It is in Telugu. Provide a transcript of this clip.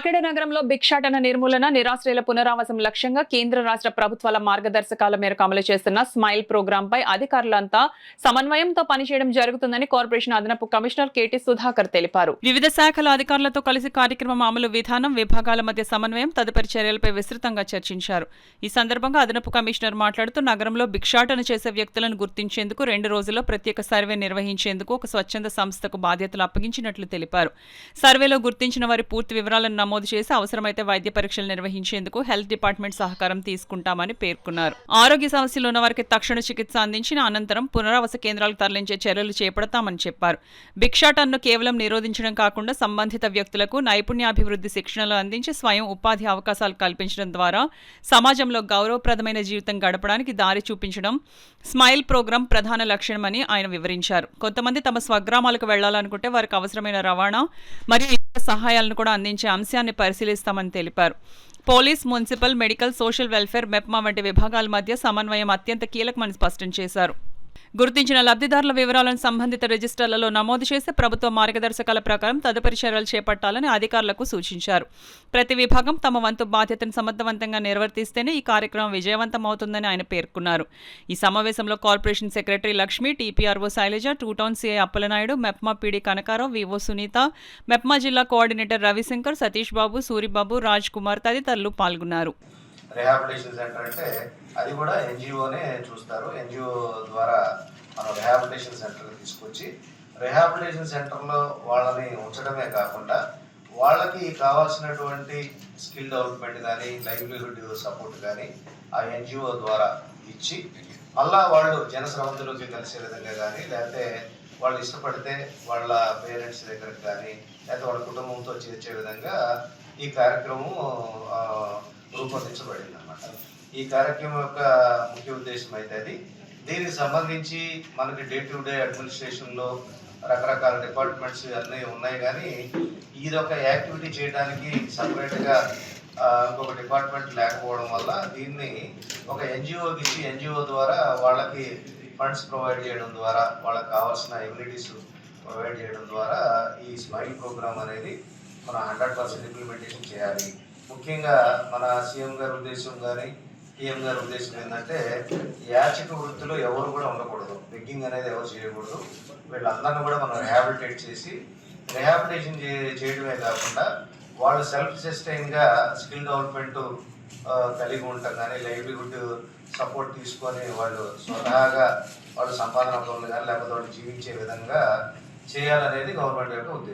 కాకినాడ నగరంలో భిక్షాటన నిర్మూలన, నిరాశ్రయుల పునరావాసం లక్ష్యంగా కేంద్ర రాష్ట్ర ప్రభుత్వాల మార్గదర్శకాల మేరకు అమలు చేస్తున్న స్మైల్ ప్రోగ్రాంపై అధికారులంతా సమన్వయంతో పనిచేయడం జరుగుతుందని కార్పొరేషన్ అదనపు కమిషనర్ కేటీ సుధాకర్ తెలిపారు. వివిధ శాఖల అధికారులతో కలిసి కార్యక్రమం అమలు విధానం, విభాగాల మధ్య సమన్వయం, తదుపరి చర్యలపై విస్తృతంగా చర్చించారు. ఈ సందర్భంగా అదనపు కమిషనర్ మాట్లాడుతూ నగరంలో భిక్షాటన చేసే వ్యక్తులను గుర్తించేందుకు 2 రోజుల్లో ప్రత్యేక సర్వే నిర్వహించేందుకు ఒక స్వచ్ఛంద సంస్థకు బాధ్యతలు అప్పగించినట్లు తెలిపారు. సర్వేలో గుర్తించిన వారి పూర్తి వివరాలను నమోదు చేసి అవసరమైతే వైద్య పరీక్షలు నిర్వహించేందుకు హెల్త్ డిపార్ట్మెంట్ సహకారం తీసుకుంటామని పేర్కొన్నారు. ఆరోగ్య సమస్యలు ఉన్న వారికి తక్షణ చికిత్స అందించిన అనంతరం పునరావాస కేంద్రాలకు తరలించే చర్యలు చేపడతామని చెప్పారు. భిక్షాటనను కేవలం నిరోధించడం కాకుండా సంబంధిత వ్యక్తులకు నైపుణ్యాభివృద్ధి శిక్షణలు అందించి స్వయం ఉపాధి అవకాశాలు కల్పించడం ద్వారా సమాజంలో గౌరవప్రదమైన జీవితం గడపడానికి దారి చూపించడం స్మైల్ ప్రోగ్రాం ప్రధాన లక్ష్యమని ఆయన వివరించారు. కొంతమంది తమ స్వగ్రామాలకు వెళ్లాలనుకుంటే వారికి అవసరమైన రవాణా మరియు ఇతర సహాయాలను కూడా అందించే అంశాన్ని పరిశీలిస్తామని తెలిపారు. Police, municipal, medical, social welfare, MEPMA వంటి విభాగాల మధ్య సమన్వయం అత్యంత కీలకమని స్పష్టం చేశారు. గుర్తించిన లబ్ధిదారుల వివరాలను సంబంధిత రిజిస్టర్లలో నమోదు చేసి ప్రభుత్వ మార్గదర్శకాల ప్రకారం తదుపరి చర్యలు చేపట్టాలని అధికారులకు సూచించారు. ప్రతి విభాగం తమ వంతు బాధ్యతను సమర్థవంతంగా నిర్వర్తిస్తేనే ఈ కార్యక్రమం విజయవంతమవుతుందని ఆయన పేర్కొన్నారు. ఈ సమావేశంలో corporation secretary Lakshmi, TPRO Shailaja, two town CI Appalanaidu, MEPMA PD Kanakarao, VO Sunitha, MEPMA జిల్లా కోఆర్డినేటర్ రవిశంకర్, సతీష్ బాబు, సూరిబాబు, రాజ్ కుమార్ తదితరులు పాల్గొన్నారు. రిహాబిలిటేషన్ సెంటర్ అంటే అది కూడా ఎన్జిఓనే చూస్తారు. ఎన్జిఓ ద్వారా మనం రిహాబిలిటేషన్ సెంటర్కి తీసుకొచ్చి రిహాబిలిటేషన్ సెంటర్లో వాళ్ళని ఉంచడమే కాకుండా వాళ్ళకి కావాల్సినటువంటి స్కిల్ డెవలప్మెంట్ కానీ లైవ్లీహుడ్ సపోర్ట్ కానీ ఆ ఎన్జిఓ ద్వారా ఇచ్చి మళ్ళా వాళ్ళు జనస్రవంతులోకి కలిసే విధంగా కానీ లేకపోతే వాళ్ళు ఇష్టపడితే వాళ్ళ పేరెంట్స్ దగ్గరకు కానీ లేకపోతే వాళ్ళ కుటుంబంతో చేర్చే విధంగా ఈ కార్యక్రమం రూపొందించబడింది అన్నమాట. ఈ కార్యక్రమం యొక్క ముఖ్య ఉద్దేశం అయితే అది. దీనికి సంబంధించి మనకి డే టు డే అడ్మినిస్ట్రేషన్లో రకరకాల డిపార్ట్మెంట్స్ అన్నీ ఉన్నాయి, కానీ ఇదొక యాక్టివిటీ చేయడానికి సపరేట్గా ఇంకొక డిపార్ట్మెంట్ లేకపోవడం వల్ల దీన్ని ఒక ఎన్జిఓకి ఇచ్చి ఎన్జిఓ ద్వారా వాళ్ళకి ఫండ్స్ ప్రొవైడ్ చేయడం ద్వారా వాళ్ళకి కావాల్సిన ఎమ్యూనిటీస్ ప్రొవైడ్ చేయడం ద్వారా ఈ స్మైల్ ప్రోగ్రామ్ అనేది మనం 100% ఇంప్లిమెంటేషన్ చేయాలి. ముఖ్యంగా మన సీఎం గారి ఉద్దేశం కానీ పిఎం గారి ఉద్దేశం ఏంటంటే యాచక వృత్తిలో ఎవరు కూడా ఉండకూడదు, బెగ్గింగ్ అనేది ఎవరు చేయకూడదు. వీళ్ళందరినీ కూడా మనం రిహాబిలిటేట్ చేసి రిహాబిలిటేషన్ చేయడమే కాకుండా వాళ్ళు సెల్ఫ్ సస్టైన్గా స్కిల్ డెవలప్మెంట్ కలిగి ఉండటం కానీ లైవ్లీహుడ్ సపోర్ట్ తీసుకొని వాళ్ళు స్వతహాగా వాళ్ళు సంపాదన పనులు కానీ లేకపోతే వాళ్ళు జీవించే విధంగా చేయాలనేది గవర్నమెంట్ యొక్క ఉద్దేశం.